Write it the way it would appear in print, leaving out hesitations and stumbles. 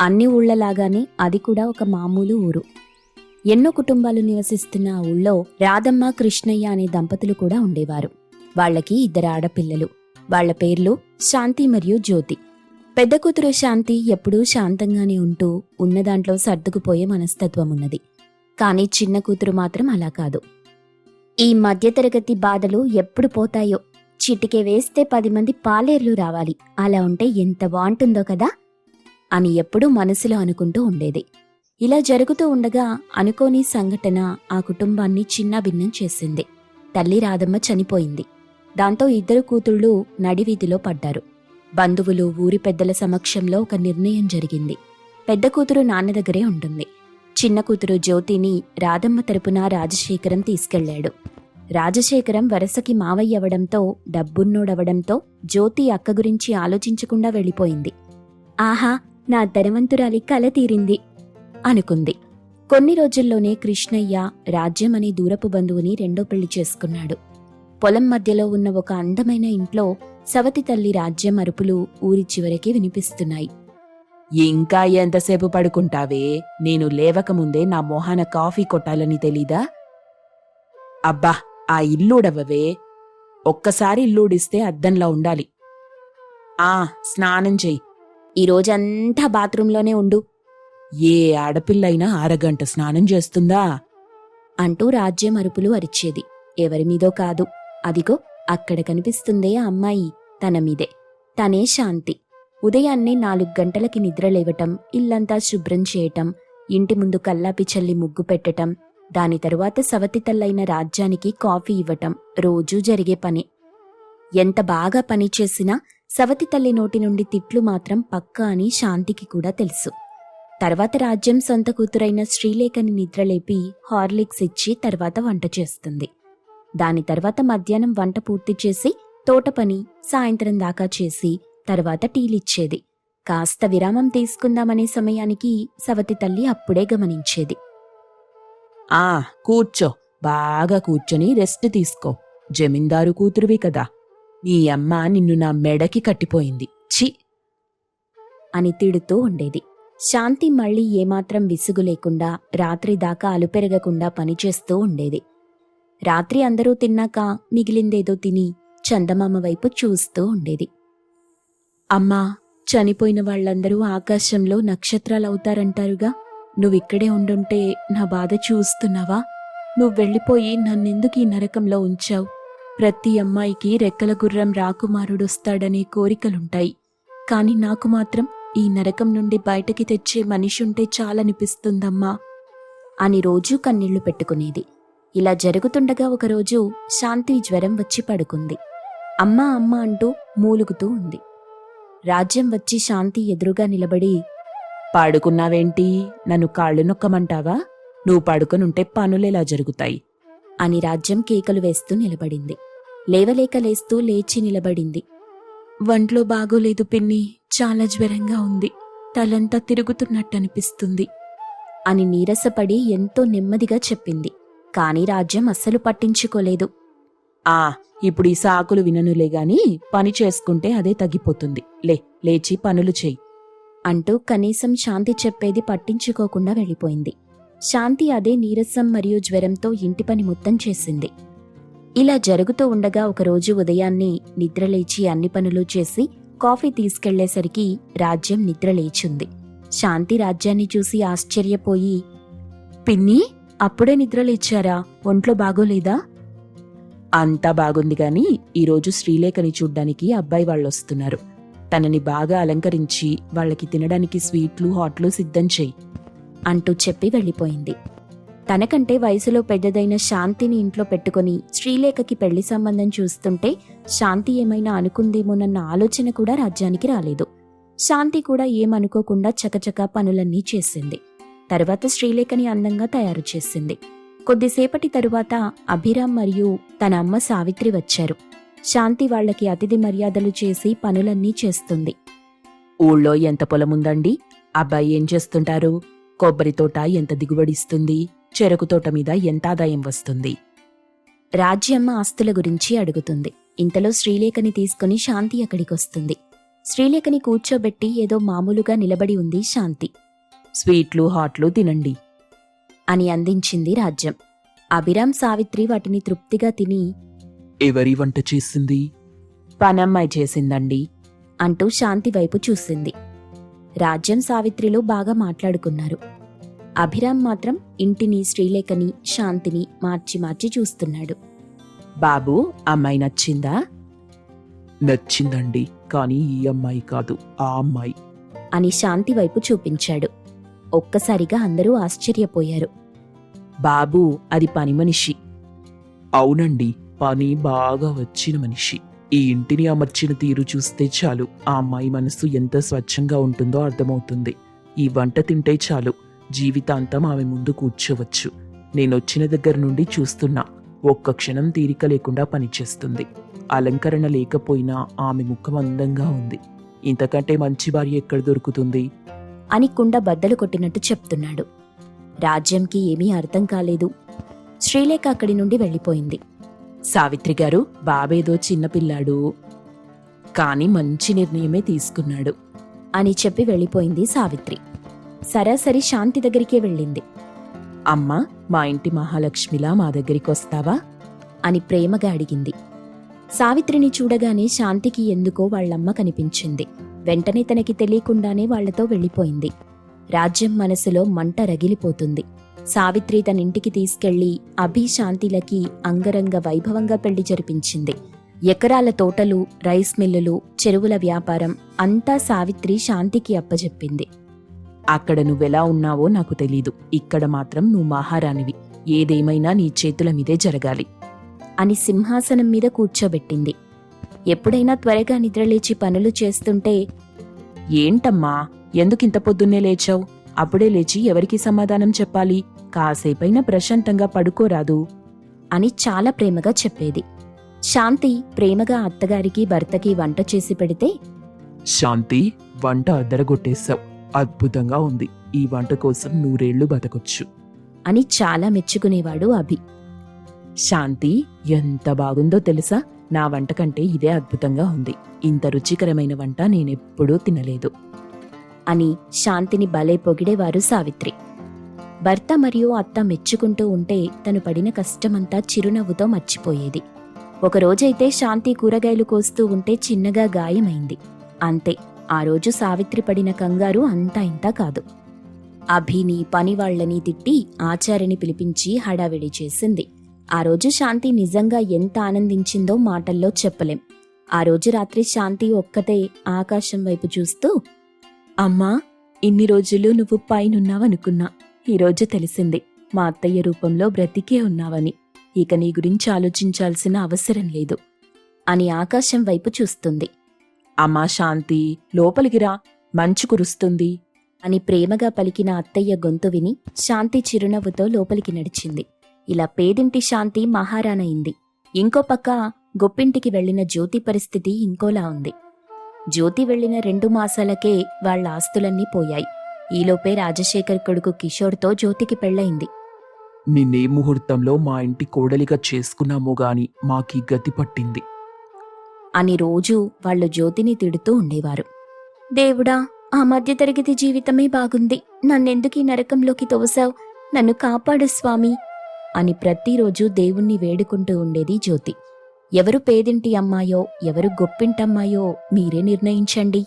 అన్ని ఊళ్లలాగానే అది కూడా ఒక మామూలు ఊరు. ఎన్నో కుటుంబాలు నివసిస్తున్న ఆ ఊళ్ళో రాధమ్మ, కృష్ణయ్య అనే దంపతులు కూడా ఉండేవారు. వాళ్లకి 2 ఆడపిల్లలు. వాళ్ల పేర్లు శాంతి మరియు జ్యోతి. పెద్ద కూతురు శాంతి ఎప్పుడూ శాంతంగానే ఉంటూ ఉన్నదాంట్లో సర్దుకుపోయే మనస్తత్వం ఉన్నది. కానీ చిన్న కూతురు మాత్రం అలా కాదు. ఈ మధ్యతరగతి బాధలు ఎప్పుడు పోతాయో, చిటికే వేస్తే 10 మంది పాలేర్లు రావాలి, అలా ఉంటే ఎంత బాగుంటుందో కదా అని ఎప్పుడూ మనసులో అనుకుంటూ ఉండేది. ఇలా జరుగుతూ ఉండగా అనుకోని సంఘటన ఆ కుటుంబాన్ని చిన్నాభిన్నం చేసింది. తల్లి రాధమ్మ చనిపోయింది. దాంతో 2 కూతుళ్లు నడివీధిలో పడ్డారు. బంధువులు, ఊరి పెద్దల సమక్షంలో ఒక నిర్ణయం జరిగింది. పెద్ద కూతురు నాన్న దగ్గరే ఉంటుంది. చిన్న కూతురు జ్యోతిని రాధమ్మ తరపున రాజశేఖరం తీసుకెళ్లాడు. రాజశేఖరం వరసకి మావయ్య అవడంతో, డబ్బున్నోడవడంతో జ్యోతి అక్క గురించి ఆలోచించకుండా వెళ్ళిపోయింది. ఆహా, నా ధనవంతురాలి కల తీరింది అనుకుంది. కొన్ని రోజుల్లోనే కృష్ణయ్య రాజ్యం అనే దూరపు బంధువుని 2వ పెళ్లి చేసుకున్నాడు. పొలం మధ్యలో ఉన్న ఒక అందమైన ఇంట్లో సవతి తల్లి రాజ్యం అరుపులు ఊరి చివరికి వినిపిస్తున్నాయి. ఇంకా ఎంతసేపు పడుకుంటావే? నేను లేవకముందే నా మొహాన కాఫీ కొట్టాలని తెలీదా? అబ్బా, ఆ ఇల్లూడవవే. ఒక్కసారి ఇల్లూడిస్తే అద్దంలా ఉండాలి. స్నానం చెయ్యి. ఈరోజంతా బాత్రూంలోనే ఉండు. ఏ ఆడపిల్లైనా అరగంట స్నానం చేస్తుందా అంటూ రాజ్యం అరుపులు అరిచేది. ఎవరిమీదో కాదు, అదిగో అక్కడ కనిపిస్తుందే ఆ అమ్మాయి, తన మీదే. తనే శాంతి. ఉదయాన్నే 4 గంటలకి నిద్రలేవటం, ఇల్లంతా శుభ్రం చేయటం, ఇంటి ముందు కల్లాపి చల్లి ముగ్గు పెట్టటం, దాని తరువాత సవతి తల్లైన రాజ్యానికి కాఫీ ఇవ్వటం రోజూ జరిగే పని. ఎంత బాగా పనిచేసినా సవతి తల్లి నోటి నుండి తిట్లు మాత్రం పక్కా అని శాంతికి కూడా తెలుసు. తర్వాత రాజ్యం సొంత కూతురైన శ్రీలేఖని నిద్రలేపి హార్లిక్స్ ఇచ్చి తర్వాత వంట చేస్తుంది. దాని తర్వాత మధ్యాహ్నం వంట పూర్తి చేసి తోట పని సాయంత్రం దాకా చేసి తర్వాత టీలిచ్చేది. కాస్త విరామం తీసుకుందామనే సమయానికి సవతి తల్లి అప్పుడే గమనించేది. కూర్చో, బాగా కూర్చొని రెస్ట్ తీసుకో. జమీందారు కూతురువి కదా, నీ అమ్మ నిన్ను నా మెడకి కట్టిపోయింది, ఛీ అని తిడుతూ ఉండేది. శాంతి మళ్లీ ఏమాత్రం విసుగు లేకుండా రాత్రి దాకా అలుపెరగకుండా పనిచేస్తూ ఉండేది. రాత్రి అందరూ తిన్నాక మిగిలిందేదో తిని చందమామ వైపు చూస్తూ ఉండేది. అమ్మా, చనిపోయిన వాళ్లందరూ ఆకాశంలో నక్షత్రాలవుతారంటారుగా, నువ్విక్కడే ఉండుంటే నా బాధ చూస్తున్నావా? నువ్వెళ్ళిపోయి నన్నెందుకు ఈ నరకంలో ఉంచావు? ప్రతి అమ్మాయికి రెక్కల గుర్రం రాకుమారుడొస్తాడనే కోరికలుంటాయి. కాని నాకు మాత్రం ఈ నరకం నుండి బయటకి తెచ్చే మనిషుంటే చాలనిపిస్తుందమ్మా అని రోజూ కన్నీళ్లు పెట్టుకునేది. ఇలా జరుగుతుండగా ఒకరోజు శాంతి జ్వరం వచ్చి పడుకుంది. అమ్మా అమ్మా అంటూ మూలుగుతూ ఉంది. రాజ్యం వచ్చి శాంతి ఎదురుగా నిలబడి, పడుకున్నావేంటి? నన్ను కాళ్ళు నొక్కమంటావా? నువ్వు పడుకునుంటే పనులెలా జరుగుతాయి అని రాజ్యం కేకలు వేస్తూ నిలబడింది. లేవలేక లేస్తూ లేచి నిలబడింది. వంట్లో బాగోలేదు పిన్ని, చాలా జ్వరంగా ఉంది, తలంతా తిరుగుతున్నట్టనిపిస్తుంది అని నీరసపడి ఎంతో నెమ్మదిగా చెప్పింది. కాని రాజ్యం అస్సలు పట్టించుకోలేదు. ఇప్పుడు ఈ సాకులు విననులేగాని పని చేసుకుంటే అదే తగ్గిపోతుంది. లేచి పనులు చెయ్యి అంటూ కనీసం శాంతి చెప్పేది పట్టించుకోకుండా వెళ్ళిపోయింది. శాంతి అదే నీరసం మరియు జ్వరంతో ఇంటి పని మొత్తం చేసింది. ఇలా జరుగుతూ ఉండగా ఒకరోజు ఉదయాన్నే నిద్రలేచి అన్ని పనులు చేసి కాఫీ తీసుకెళ్లేసరికి రాజ్యం నిద్రలేచుంది. శాంతి రాజ్యాన్ని చూసి ఆశ్చర్యపోయి, పిన్ని, అప్పుడే నిద్రలేచారా? ఒంట్లో బాగోలేదా? అంతా బాగుంది గాని ఈరోజు శ్రీలేఖని చూడ్డానికి అబ్బాయి వాళ్ళొస్తున్నారు. తనని బాగా అలంకరించి వాళ్ళకి తినడానికి స్వీట్లు, హాట్లు సిద్ధం చెయ్యి అంటూ చెప్పి వెళ్ళిపోయింది. తనకంటే వయసులో పెద్దదైన శాంతిని ఇంట్లో పెట్టుకుని శ్రీలేఖకి పెళ్లి సంబంధం చూస్తుంటే శాంతి ఏమైనా అనుకుందేమోనన్న ఆలోచన కూడా రాజ్యానికి రాలేదు. శాంతి కూడా ఏమనుకోకుండా చకచకా పనులన్నీ చేసింది. తర్వాత శ్రీలేఖని అందంగా తయారు చేసింది. కొద్దిసేపటి తరువాత అభిరామ్ మరియు తన అమ్మ సావిత్రి వచ్చారు. శాంతి వాళ్లకి అతిథి మర్యాదలు చేసి పనులన్నీ చేస్తుంది. ఊళ్ళో ఎంత పొలముందండి? అబ్బాయి ఏం చేస్తుంటారు? కొబ్బరి తోట ఎంత దిగుబడిస్తుంది? చెరకు తోట మీద ఎంత ఆదాయం వస్తుంది? రాజ్యమ్మ ఆస్తుల గురించి అడుగుతుంది. ఇంతలో శ్రీలేఖని తీసుకుని శాంతి అక్కడికొస్తుంది. శ్రీలేఖని కూర్చోబెట్టి ఏదో మామూలుగా నిలబడి ఉంది శాంతి. స్వీట్లు హాట్లు తినండి అని అందించింది రాజ్యం. అభిరామ్ సావిత్రి వాటిని తృప్తిగా తిని ఎవరి వంట చేసింది? పనమ్మాయి చేసిందండి అంటూ శాంతి వైపు చూసింది. రాజ్యం సావిత్రిలో బాగా మాట్లాడుకున్నారు. అభిరామ్ మాత్రం ఇంటిని, శ్రీలేఖని, శాంతిని మార్చి మార్చి చూస్తున్నాడు. బాబు, అమ్మాయి నచ్చిందా? నచ్చిందండి, కానీ ఈ అమ్మాయి కాదు, ఆ అమ్మాయి అని శాంతి వైపు చూపించాడు. ఒక్కసారిగా అందరూ ఆశ్చర్యపోయారు. బాబూ, అది పని మనిషి. అవునండి, పని బాగా వచ్చిన మనిషి. ఈ ఇంటిని అమర్చిన తీరు చూస్తే చాలు ఆ అమ్మాయి మనసు ఎంత స్వచ్ఛంగా ఉంటుందో అర్థమవుతుంది. ఈ వంట తింటే చాలు జీవితాంతం ఆమె ముందు కూర్చోవచ్చు. నేనొచ్చిన దగ్గర నుండి చూస్తున్నా, ఒక్క క్షణం తీరిక లేకుండా పనిచేస్తుంది. అలంకరణ లేకపోయినా ఆమె ముఖం అందంగా ఉంది. ఇంతకంటే మంచి భార్య ఎక్కడ దొరుకుతుంది అని కుండ బద్దలు కొట్టినట్టు చెప్తున్నాడు. రాజ్యంకి ఏమీ అర్థం కాలేదు. శ్రీలేఖ అక్కడి నుండి వెళ్ళిపోయింది. సావిత్రి గారు, బాబేదో చిన్నపిల్లాడు, కాని మంచి నిర్ణయమే తీసుకున్నాడు అని చెప్పి వెళ్ళిపోయింది సావిత్రి. సరాసరి శాంతి దగ్గరికే వెళ్ళింది. అమ్మా, మా ఇంటి మహాలక్ష్మిలా మా దగ్గరికొస్తావా అని ప్రేమగా అడిగింది. సావిత్రిని చూడగానే శాంతికి ఎందుకో వాళ్ళమ్మ కనిపించింది. వెంటనే తనకి తెలియకుండానే వాళ్లతో వెళ్ళిపోయింది. రాజ్యం మనసులో మంట రగిలిపోతుంది. సావిత్రి తనింటికి తీసుకెళ్లి అభి, శాంతిలకి అంగరంగ వైభవంగా పెళ్లి జరిపించింది. ఎకరాల తోటలు, రైస్ మిల్లులు, చెరువుల వ్యాపారం అంతా సావిత్రి శాంతికి అప్పజెప్పింది. అక్కడ నువ్వెలా ఉన్నావో నాకు తెలీదు, ఇక్కడ మాత్రం నువ్వు మహారాణివి. ఏదేమైనా నీ చేతుల మీదే జరగాలి అని సింహాసనం మీద కూర్చోబెట్టింది. ఎప్పుడైనా త్వరగా నిద్రలేచి పనులు చేస్తుంటే, ఏంటమ్మా, ఎందుకింత పొద్దున్నే లేచావు? అప్పుడే లేచి ఎవరికి సమాధానం చెప్పాలి? కాసేపైనా ప్రశాంతంగా పడుకోరాదు అని చాలా ప్రేమగా చెప్పేది. శాంతి ప్రేమగా అత్తగారికి, భర్తకి వంట చేసి పెడితే, శాంతి, వంట అద్దరగొట్టేశావు, అద్భుతంగా ఉంది. ఈ వంట కోసం 100 ఏళ్లు బతకొచ్చు అని చాలా మెచ్చుకునేవాడు అభి. శాంతి, ఎంత బాగుందో తెలుసా? నా వంట కంటే ఇదే అద్భుతంగా ఉంది. ఇంత రుచికరమైన వంట నేనెప్పుడూ తినలేదు అని శాంతిని భలే పొగిడేవారు సావిత్రి. భర్త మరియు అత్త మెచ్చుకుంటూ ఉంటే తను పడిన కష్టమంతా చిరునవ్వుతో మర్చిపోయేది. ఒకరోజైతే శాంతి కూరగాయలు కోస్తూ ఉంటే చిన్నగా గాయమైంది. అంతే, ఆ రోజు సావిత్రి పడిన కంగారు అంతా ఇంతా కాదు. అభిని, పనివాళ్లని తిట్టి ఆచారిని పిలిపించి హడావిడి చేసింది. ఆ రోజు శాంతి నిజంగా ఎంత ఆనందించిందో మాటల్లో చెప్పలేం. ఆ రోజు రాత్రి శాంతి ఒక్కతే ఆకాశం వైపు చూస్తూ, అమ్మా, ఇన్ని రోజులు నువ్వు పైనున్నావనుకున్నా. ఈరోజు తెలిసింది మా అత్తయ్య రూపంలో బ్రతికే ఉన్నావని. ఇక నీ గురించి ఆలోచించాల్సిన అవసరం లేదు అని ఆకాశం వైపు చూస్తుంది. అమ్మా శాంతి, లోపలికి రా, మంచు కురుస్తుంది అని ప్రేమగా పలికిన అత్తయ్య గొంతు విని శాంతి చిరునవ్వుతో లోపలికి నడిచింది. ఇలా పేదింటి శాంతి మహారాణయింది. ఇంకో పక్క గొప్పింటికి వెళ్లిన జ్యోతి పరిస్థితి ఇంకోలా ఉంది. జ్యోతి వెళ్లిన 2 మాసాలకే వాళ్ల ఆస్తులన్నీ పోయాయి. ఈలోపే రాజశేఖర్ కొడుకు కిషోర్తో జ్యోతికి పెళ్లయింది. నిన్నే ముహూర్తంలో మా ఇంటి కోడలిగా చేసుకున్నామో గాని మాకీ గతి పట్టింది అని రోజూ వాళ్లు జ్యోతిని తిడుతూ ఉండేవారు. దేవుడా, ఆ మధ్యతరగతి జీవితమే బాగుంది, నన్నెందుకీ నరకంలోకి తోసావు, నన్ను కాపాడు స్వామి అని ప్రతిరోజూ దేవుణ్ణి వేడుకుంటూ ఉండేది జ్యోతి. ఎవరు పేదింటి అమ్మాయో, ఎవరు గొప్పింటమ్మాయో మీరే నిర్ణయించండి.